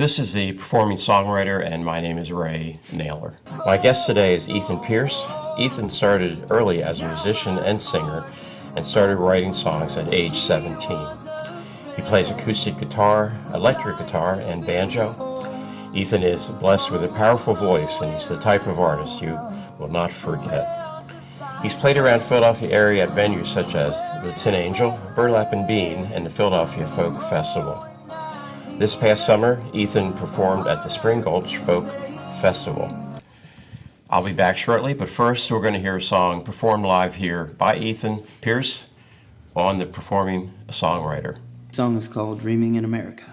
This is the performing songwriter, and my name is Ray Naylor. My guest today is Ethan Pierce. Ethan started early as a musician and singer and started writing songs at age 17. He plays acoustic guitar, electric guitar, and banjo. Ethan is blessed with a powerful voice, and he's the type of artist you will not forget. He's played around Philadelphia area at venues such as the Tin Angel, Burlap and Bean, and the Philadelphia Folk Festival. This past summer, Ethan performed at the Spring Gulch Folk Festival. I'll be back shortly, but first we're going to hear a song performed live here by Ethan Pierce on the Performing Songwriter. The song is called Dreaming in America.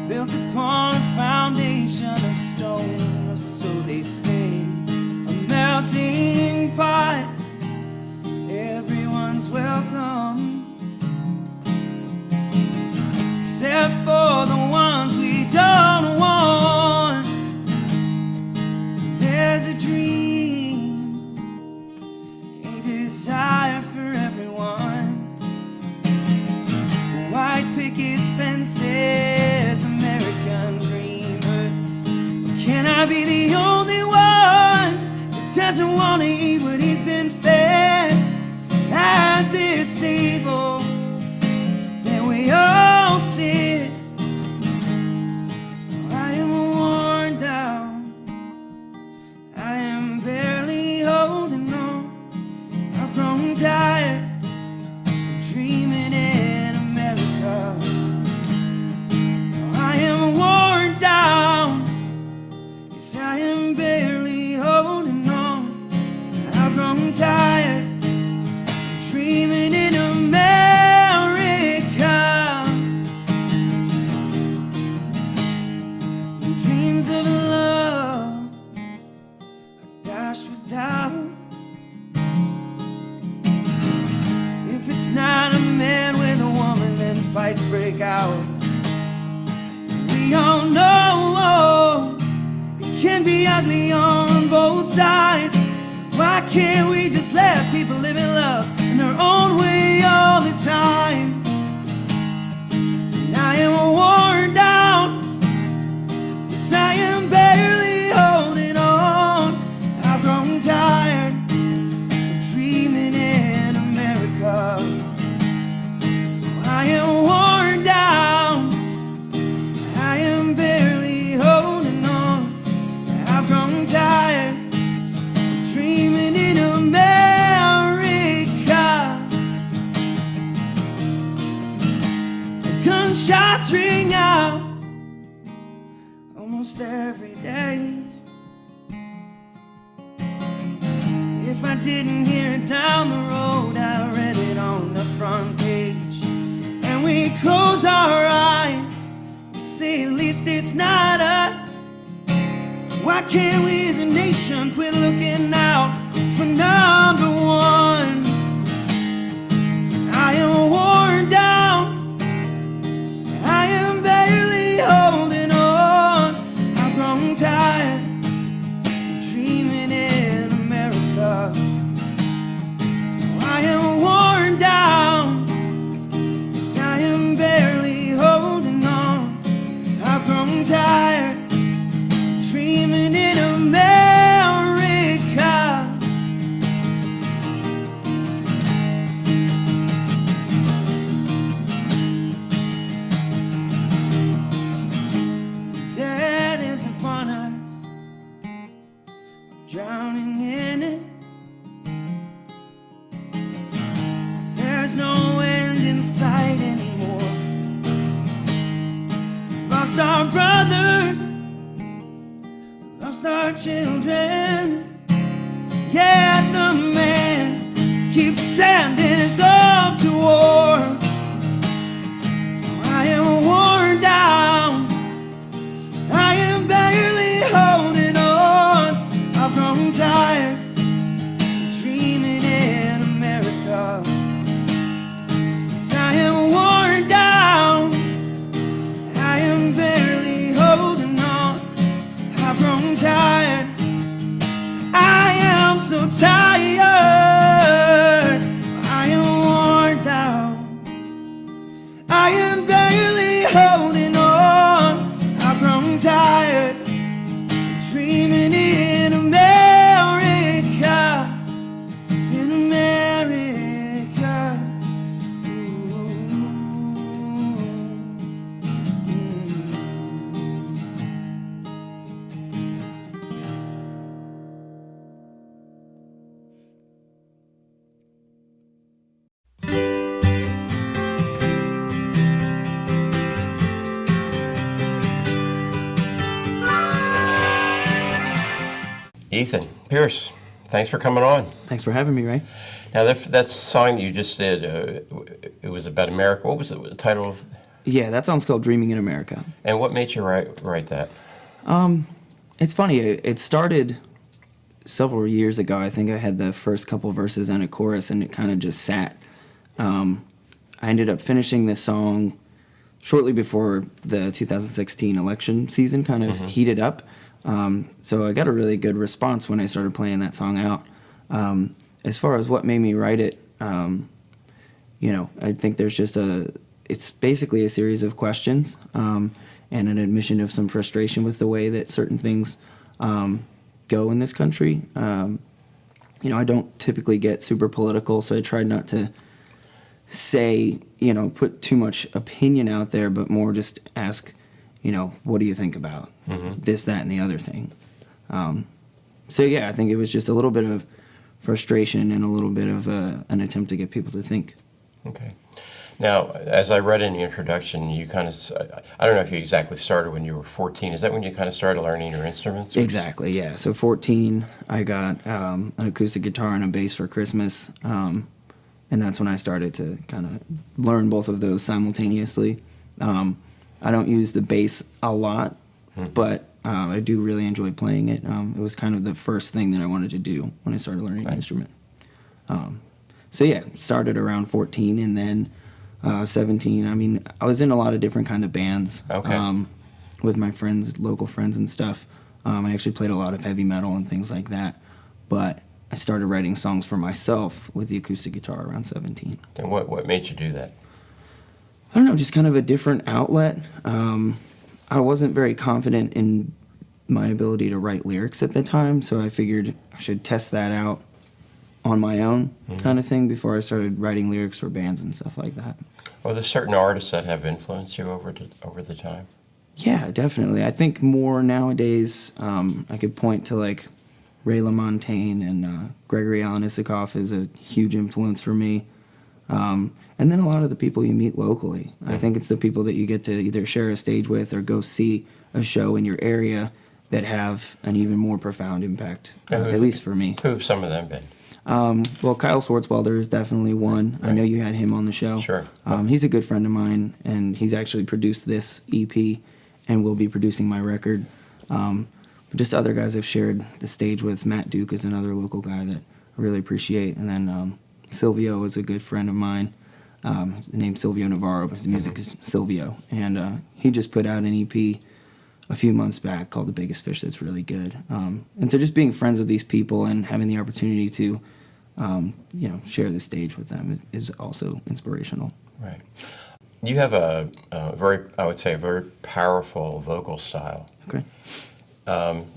Built upon a foundation of stone, or so they say, a melting pot, everyone's welcome, except for the ones we don't want. There's a dream, a desire for everyone, white picket fences, American dreamers. Can I be the only one that doesn't want to eat what he's been fed at this table? Then we all sit. I am worn down, I am barely holding on. I've grown tired of dreaming in America. I am worn down, yes, I am barely holding on. I've grown tired of dreaming in America. And dreams of love are dashed with doubt. If it's not a man with a woman, then fights break out. We all know it can be ugly on both sides. Why can't we just let people live in love in their own way all the time? And I am worn down, yes, I am barely holding on. I've grown tired of dreaming in America. I am worn down, I am barely holding on. I've grown tired of dreaming in America. The gunshots ring out almost every day. If I didn't hear it down the road, I read it on the front page. And we close our eyes, say at least it's not us. Why can't we as a nation quit looking out for number one? I am worn down, I am barely holding on. I've grown tired of dreaming in America. I am worn down, yes, I am barely holding on. I've grown tired of dreaming in America. Dead is upon us, drowning in it. There's no end in sight anymore. We've lost our brothers, lost our children. Yeah, the man keeps sending us off to war. I am worn down, I am barely holding on. I've grown tired of dreaming in America. Yes, I am worn down, I am barely holding on. I've grown tired, I am so tired. I am worn down, I am barely holding on. I've grown tired of dreaming in America, in America. Ethan Pierce, thanks for coming on. Thanks for having me, Ray. Now, that song that you just did, it was about America. What was the title of? Yeah, that song's called Dreaming in America. And what made you write that? It's funny, it started several years ago. I think I had the first couple verses and a chorus, and it kind of just sat. I ended up finishing this song shortly before the 2016 election season kind of heated up. So I got a really good response when I started playing that song out. As far as what made me write it, I think there's just it's basically a series of questions and an admission of some frustration with the way that certain things go in this country. I don't typically get super political, so I tried not to say, put too much opinion out there, but more just ask, what do you think about this, that, and the other thing? So yeah, I think it was just a little bit of frustration and a little bit of an attempt to get people to think. Okay. Now, as I read in the introduction, you kind of, I don't know if you exactly started when you were 14. Is that when you kind of started learning your instruments? Exactly, yeah. So 14, I got an acoustic guitar and a bass for Christmas, and that's when I started to kind of learn both of those simultaneously. I don't use the bass a lot, but I do really enjoy playing it. It was kind of the first thing that I wanted to do when I started learning an instrument. So yeah, started around 14, and then 17. I mean, I was in a lot of different kind of bands with my friends, local friends and stuff. I actually played a lot of heavy metal and things like that, but I started writing songs for myself with the acoustic guitar around 17. And what made you do that? I don't know, just kind of a different outlet. I wasn't very confident in my ability to write lyrics at the time, so I figured I should test that out on my own kind of thing before I started writing lyrics for bands and stuff like that. Are there certain artists that have influenced you over the time? Yeah, definitely. I think more nowadays, I could point to like Ray LaMontagne and Gregory Alan Issakoff is a huge influence for me. And then a lot of the people you meet locally. I think it's the people that you get to either share a stage with or go see a show in your area that have an even more profound impact, at least for me. Who have some of them been? Well, Kyle Swartzwelder is definitely one. Right. I know you had him on the show. Sure. He's a good friend of mine, and he's actually produced this EP and will be producing my record. But just other guys I've shared the stage with. Matt Duke is another local guy that I really appreciate. And then Silvio is a good friend of mine. His name's Silvio Navarro, but his music is Silvio. And he just put out an EP a few months back called The Biggest Fish that's really good. And so just being friends with these people and having the opportunity to share the stage with them is also inspirational. Right. You have a very powerful vocal style. Okay.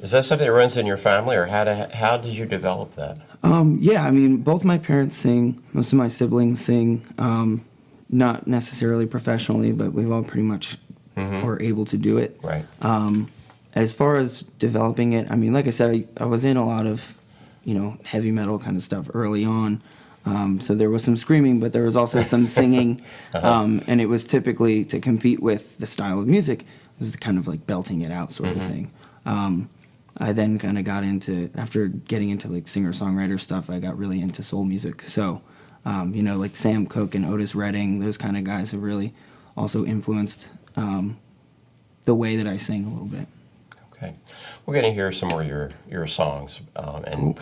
Is that something that runs in your family, or how did you develop that? Yeah, I mean, both my parents sing. Most of my siblings sing, not necessarily professionally, but we've all pretty much were able to do it. Right. As far as developing it, I mean, like I said, I was in a lot of, heavy metal kind of stuff early on. So there was some screaming, but there was also some singing. And it was typically to compete with the style of music. It was kind of like belting it out sort of thing. I then kind of got into, after getting into like singer-songwriter stuff, I got really into soul music. So Like Sam Cooke and Otis Redding, those kind of guys have really also influenced the way that I sing a little bit. Okay. We're going to hear some more of your songs. And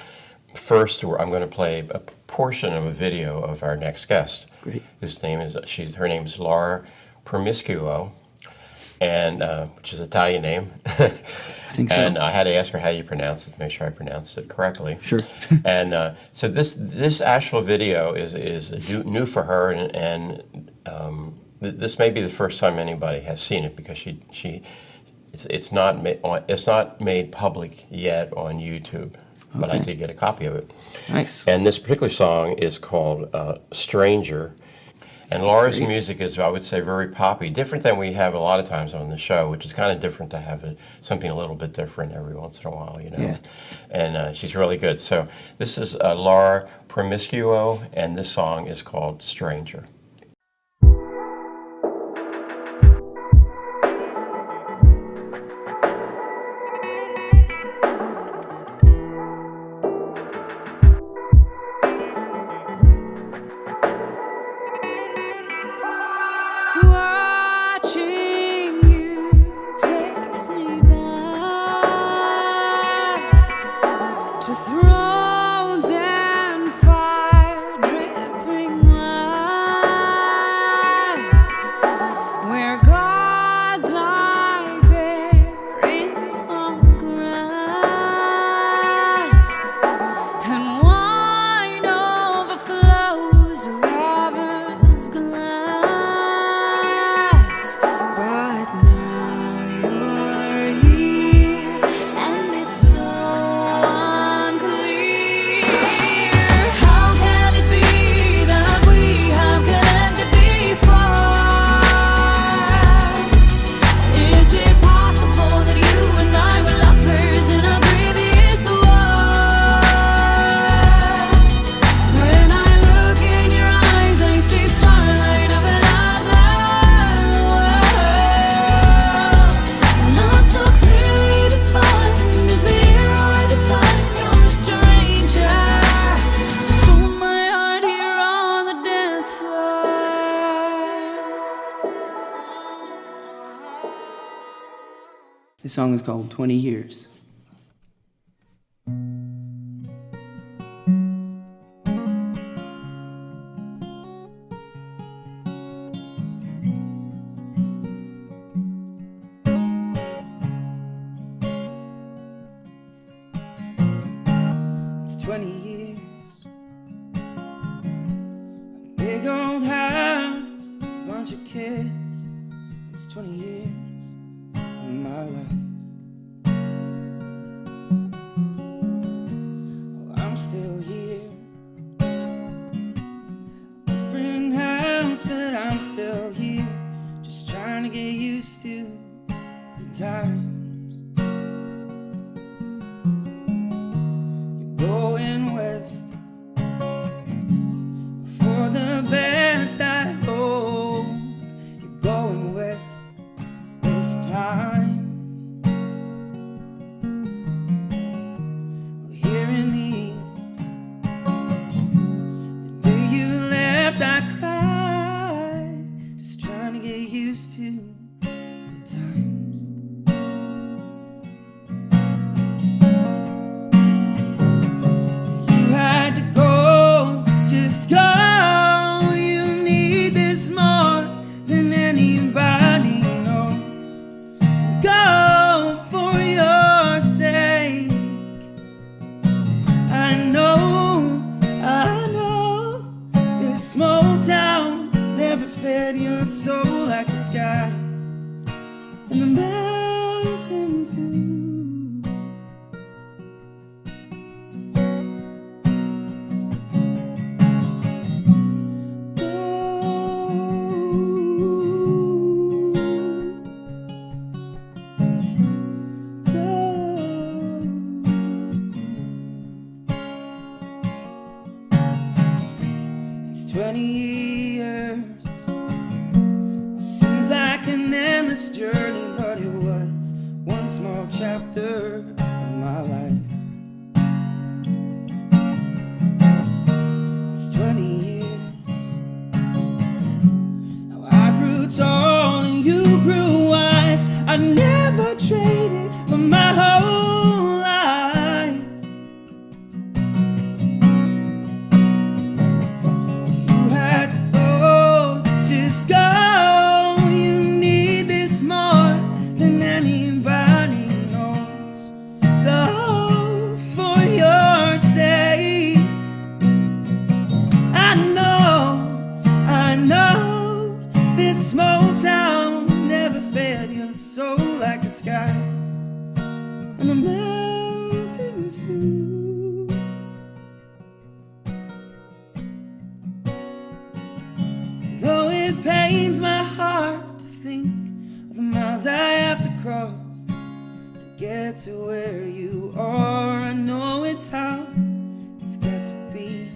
first, I'm going to play a portion of a video of our next guest. Great. Her name is Laura Promiscuo, and which is an Italian name. I think so. And I had to ask her how you pronounce it to make sure I pronounced it correctly. Sure. And so this actual video is new for her, and this may be the first time anybody has seen it, because it's not made public yet on YouTube, but I Okay. did get a copy of it. Nice. And this particular song is called Stranger. And Laura's great. music is, I would say, very poppy, different than we have a lot of times on the show, which is kind of different to have something a little bit different every once in a while, you know. Yeah. And she's really good. So this is Laura Promiscuo, and this song is called Stranger. Watching you takes me back to thrones and fire dripping lights, where gods lie bare in tall grass, and wine overflows a lover's glass. But now you're here, and it's so unclear. How can it be that we have connected before? Is it possible that you and I were lovers in a previous war? When I look in your eyes, I see starlight of another world, not so clearly defined as the year or the time. You're a stranger, stole my heart here on the dance floor. This song is called 20 Years. It's 20 years. A big old house, a bunch of kids. It's 20 years of my life. Oh, I'm still here. Different house, but I'm still here. Just trying to get used to the times. You're going west for the best, I hope. You're going west this time. Well, here in the east, the day you left, I cried, just trying to get used to the times. You had to go, just go. You need this more than anybody knows. Go for your sake. I know, this small town never fed your soul like the sky and the mountains do. It's 20 years. Seems like an endless journey, but it was one small chapter of my life. It's 20 years. I'd never trade it for my whole life. You had to go, just go. You need this more than anybody knows. Go for your sake. I know this small town never fed your soul like the sky and the mountains do. Though it pains my heart to think of the miles I have to cross to get to where you are, I know it's how it's got to be.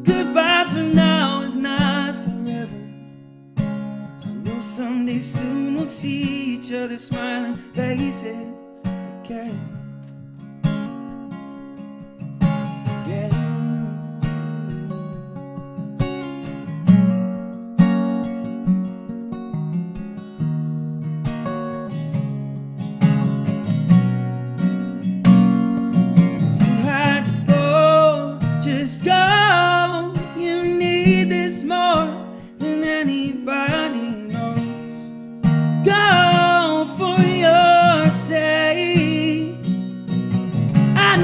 Goodbye for now is not forever. I know someday soon we'll see each other smiling faces again. You had to go, just go. More than anybody knows. Go for your sake. I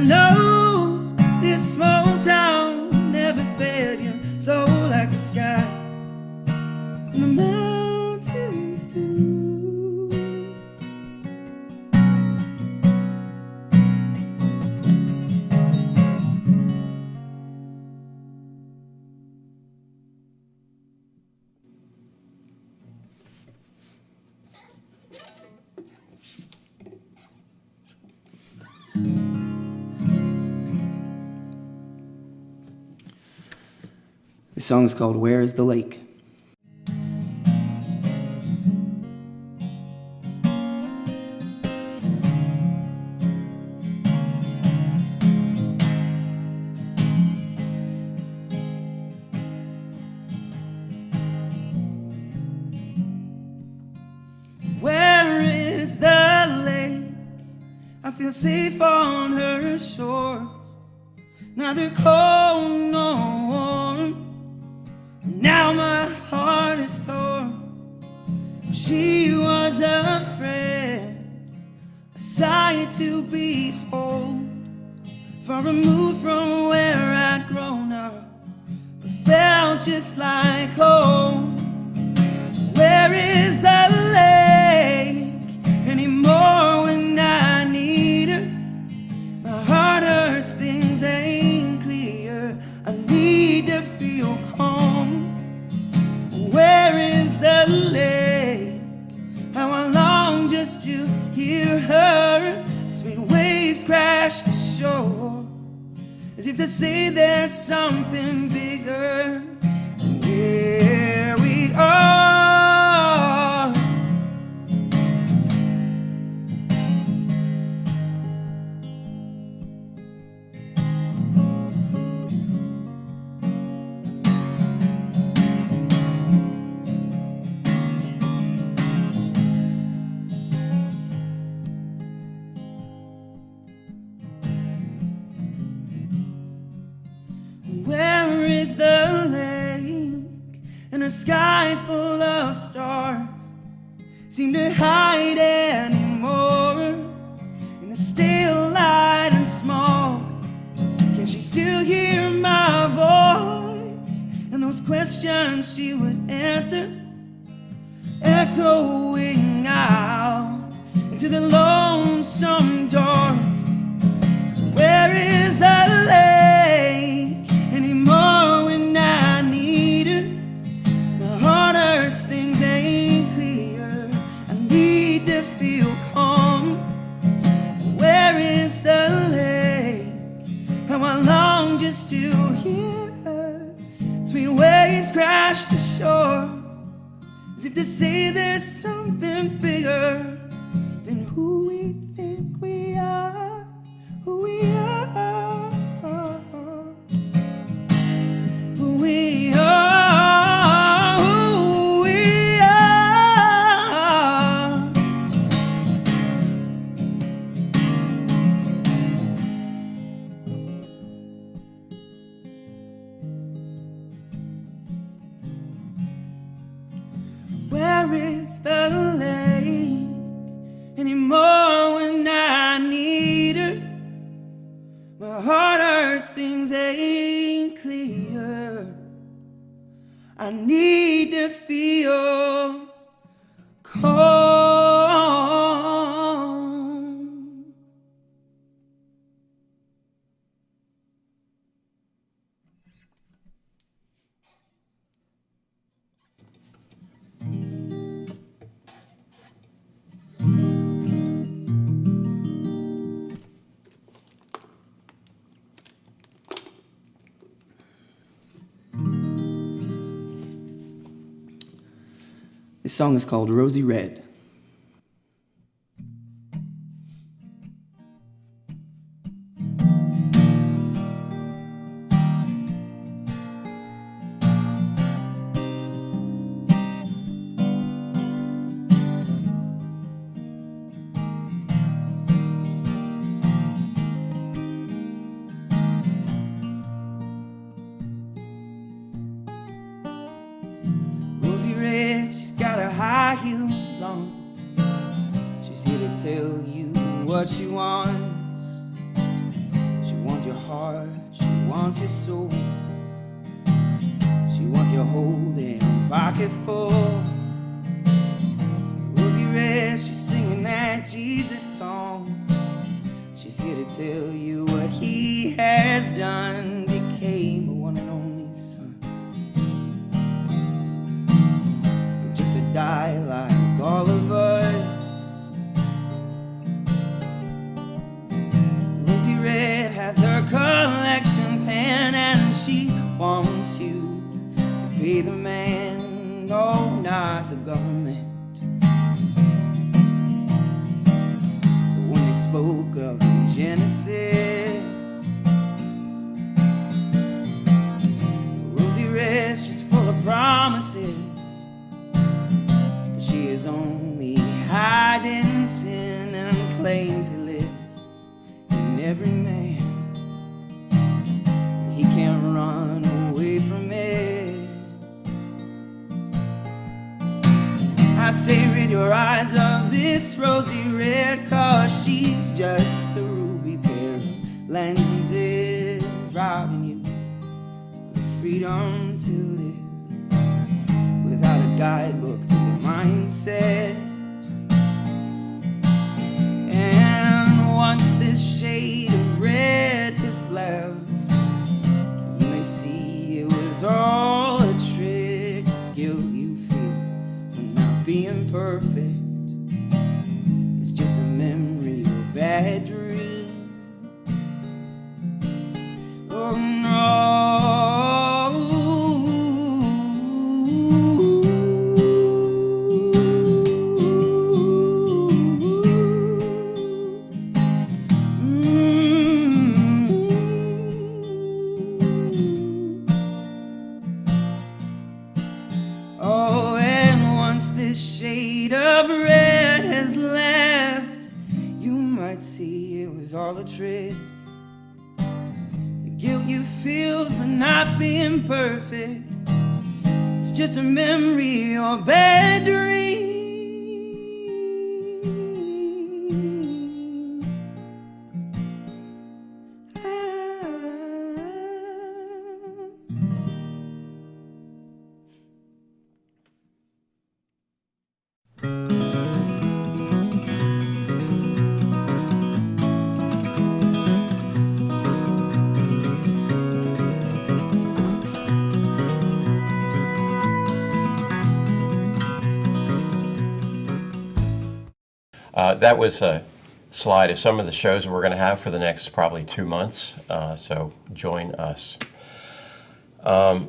know this small town never fed your soul like the sky and the mountains do. The song is called Where is the Lake? Where is the lake? I feel safe on her shores. Neither cold nor warm. Now my heart is torn. She was a friend, a sight to behold, far removed from where I'd grown up, but felt just like home. So where is the lake anymore when I need her? My heart hurts, things ain't clear. I need to feel calm. Where is the lake? How I long just to hear her sweet waves crash the shore, as if to say there's something bigger. And here we are. Where is the lake and a sky full of stars seem to hide anymore in the stale light and smog? Can she still hear my voice and those questions she would answer, echoing out into the lonesome dark? So where is the lake anymore when I need her? My heart hurts, things ain't clear. I need to feel calm. Where is the lake? How I long just to hear her sweet waves crash the shore, as if to say there's something bigger than who we think we are, who we are, who we are. carries the lake anymore when I need her. My heart hurts, things ain't clear. I need to feel calm. This song is called Rosy Red. Rosy Red, she's got her high heels on. She's here to tell you what she wants. She wants your heart, she wants your soul. She wants your whole damn pocket full. Rosy Red, she's singing that Jesus song. She's here to tell you what he has done. Became a one and only son. Just to die like all of us. Rosy Red has her collection pen, and she wants you to pay the man, no, not the government. The one they spoke of in Genesis. Rosy Red, she's full of promises, but she is only hiding sin and claims he lives in every man. And he can't run away from it. I say rid your eyes of this Rosy Red, 'cause she's just a ruby pair of lenses, robbing you of the freedom to live without a guidebook to your mindset. And once this shade of red is left, you may see it was all a trick. Guilt you feel for not being perfect is just a memory or bad dream. Oh Oh, and once this shade of red has left, you might see it was all a trick. The guilt you feel for not being perfect is just a memory or bad dream. That was a slide of some of the shows we're going to have for the next probably 2 months, so join us. I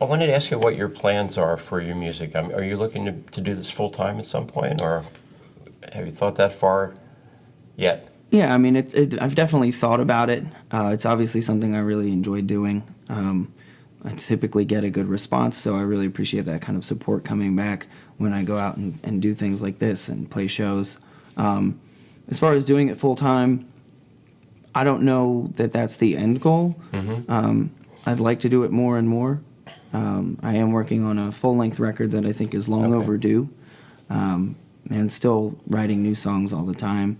wanted to ask you what your plans are for your music. Are you looking to do this full-time at some point, or have you thought that far yet? Yeah, I mean, I've definitely thought about it. It's obviously something I really enjoy doing. I typically get a good response, so I really appreciate that kind of support coming back when I go out and do things like this and play shows. As far as doing it full-time, I don't know that that's the end goal. Mm-hmm. I'd like to do it more and more, I am working on a full-length record that I think is long Okay. overdue, and still writing new songs all the time.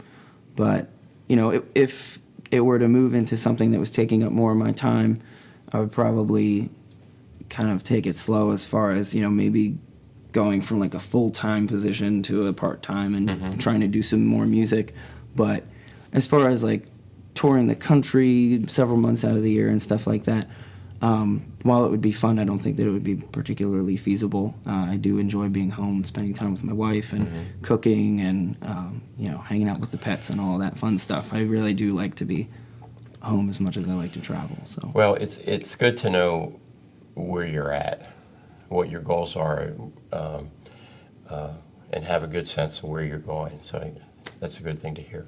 But, you know, if it were to move into something that was taking up more of my time, I would probably kind of take it slow as far as, you know, maybe going from like a full-time position to a part-time and trying to do some more music. But as far as like touring the country several months out of the year and stuff like that, while it would be fun, I don't think that it would be particularly feasible. I do enjoy being home, spending time with my wife, and cooking, and you know, hanging out with the pets and all that fun stuff. I really do like to be home as much as I like to travel. So Well, it's good to know where you're at, what your goals are, and have a good sense of where you're going. So that's a good thing to hear.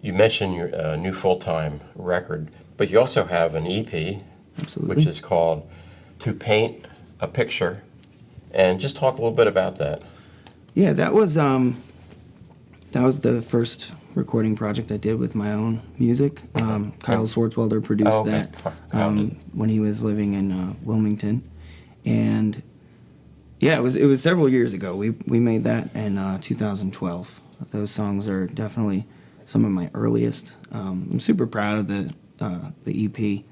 You mentioned your new full-time record, but you also have an EP, absolutely. which is called To Paint a Picture. And just talk a little bit about that. Yeah, that was the first recording project I did with my own music. Kyle Swartzwelder produced Oh, okay. that Kyle did. when he was living in Wilmington, and yeah, it was several years ago. We made that in 2012. Those songs are definitely some of my earliest. I'm super proud of the EP,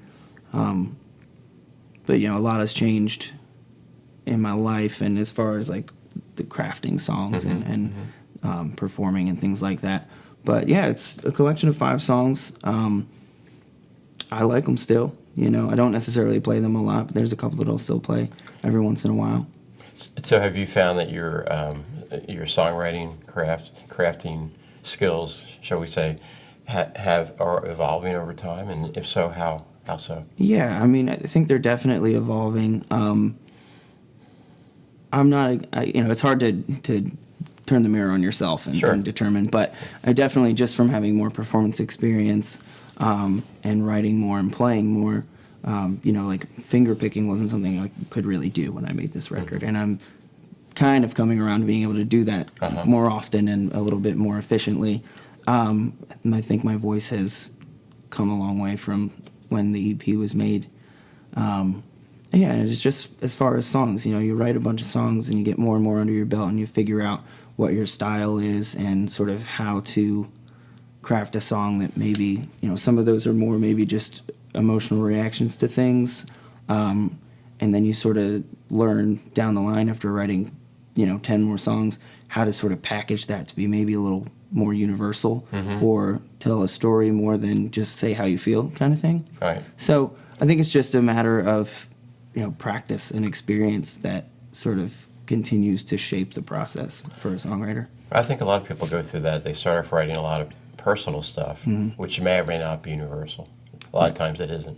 but you know, a lot has changed in my life, and as far as like the crafting songs and performing and things like that. But yeah, it's a collection of 5 songs. I like them still. You know, I don't necessarily play them a lot, but there's a couple that I'll still play every once in a while. So have you found that your songwriting, crafting skills, shall we say, are evolving over time? And if so, how so? Yeah, I mean, I think they're definitely evolving. I'm not, you know, it's hard to turn the mirror on yourself and, Sure. and determine, but I definitely, just from having more performance experience and writing more and playing more, you know, like finger picking wasn't something I could really do when I made this record, and I'm kind of coming around to being able to do that more often and a little bit more efficiently. And I think my voice has come a long way from when the EP was made. Yeah, and it's just as far as songs, you know, you write a bunch of songs and you get more and more under your belt and you figure out what your style is and sort of how to craft a song that maybe, you know, some of those are more maybe just emotional reactions to things. And then you sort of learn down the line after writing, you know, 10 more songs, how to sort of package that to be maybe a little more universal or tell a story more than just say how you feel kind of thing. Right. So I think it's just a matter of, you know, practice and experience that sort of continues to shape the process for a songwriter. I think a lot of people go through that. They start off writing a lot of personal stuff, which may or may not be universal. A lot of times it isn't.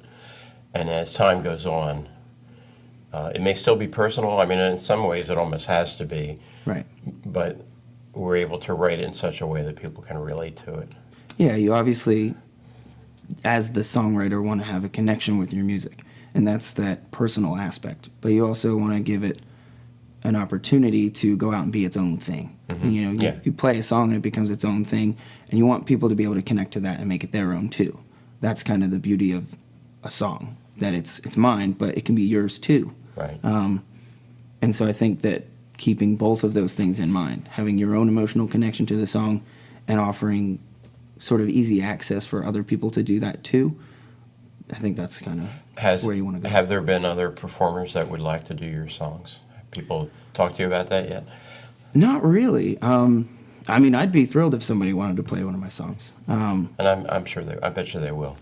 And as time goes on, it may still be personal. I mean, in some ways it almost has to be. Right. But we're able to write it in such a way that people can relate to it. Yeah, you obviously, as the songwriter, want to have a connection with your music, and that's that personal aspect. But you also want to give it an opportunity to go out and be its own thing. You know, Yeah. you play a song and it becomes its own thing, and you want people to be able to connect to that and make it their own too. That's kind of the beauty of a song, that it's mine, but it can be yours too. Right. And so I think that keeping both of those things in mind, having your own emotional connection to the song and offering sort of easy access for other people to do that too, I think that's kind of where you want to go. Have there been other performers that would like to do your songs? Have people talk to you about that yet? Not really. I mean, I'd be thrilled if somebody wanted to play one of my songs. And I'm sure I bet you they will.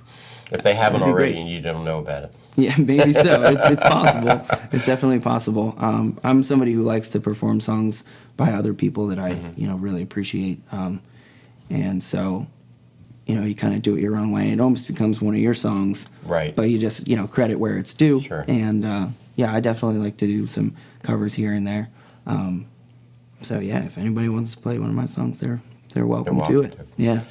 If they haven't That'd be already great. and you don't know about it. Yeah, maybe so. It's possible. It's definitely possible. I'm somebody who likes to perform songs by other people that I, you know, really appreciate. And so, you know, you kind of do it your own way. It almost becomes one of your songs. Right. But you just, you know, credit where it's due. Sure. And, yeah, I definitely like to do some covers here and there. So, yeah, if anybody wants to play one of my songs, they're welcome to welcome it. to. Yeah.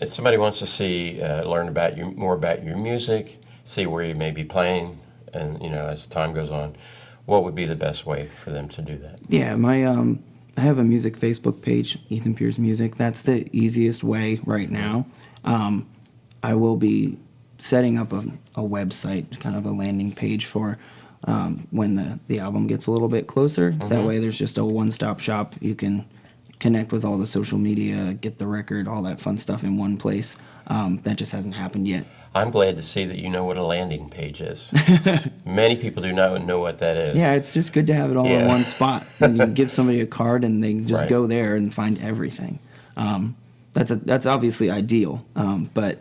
If somebody wants to see, learn about you more about your music, see where you may be playing, and you know, as time goes on, what would be the best way for them to do that? Yeah, I have a music Facebook page, Ethan Pierce Music. That's the easiest way right now. I will be setting up a website, kind of a landing page for when the album gets a little bit closer. That way there's just a one-stop shop. You can connect with all the social media, get the record, all that fun stuff in one place. That just hasn't happened yet. I'm glad to see that you know what a landing page is. Many people do not know what that is. Yeah, it's just good to have it all in one spot. And you give somebody a card and they can just Right. go there and find everything. That's obviously ideal, but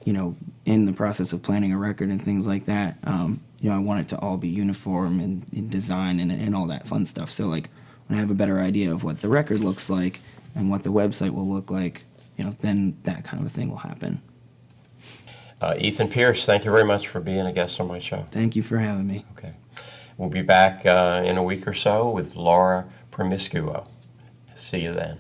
you know, in the process of planning a record and things like that, you know, I want it to all be uniform and in design and all that fun stuff. So like when I have a better idea of what the record looks like and what the website will look like, you know, then that kind of a thing will happen. Ethan Pierce, thank you very much for being a guest on my show. Thank you for having me. Okay. We'll be back in a week or so with Laura Promiscuo. See you then.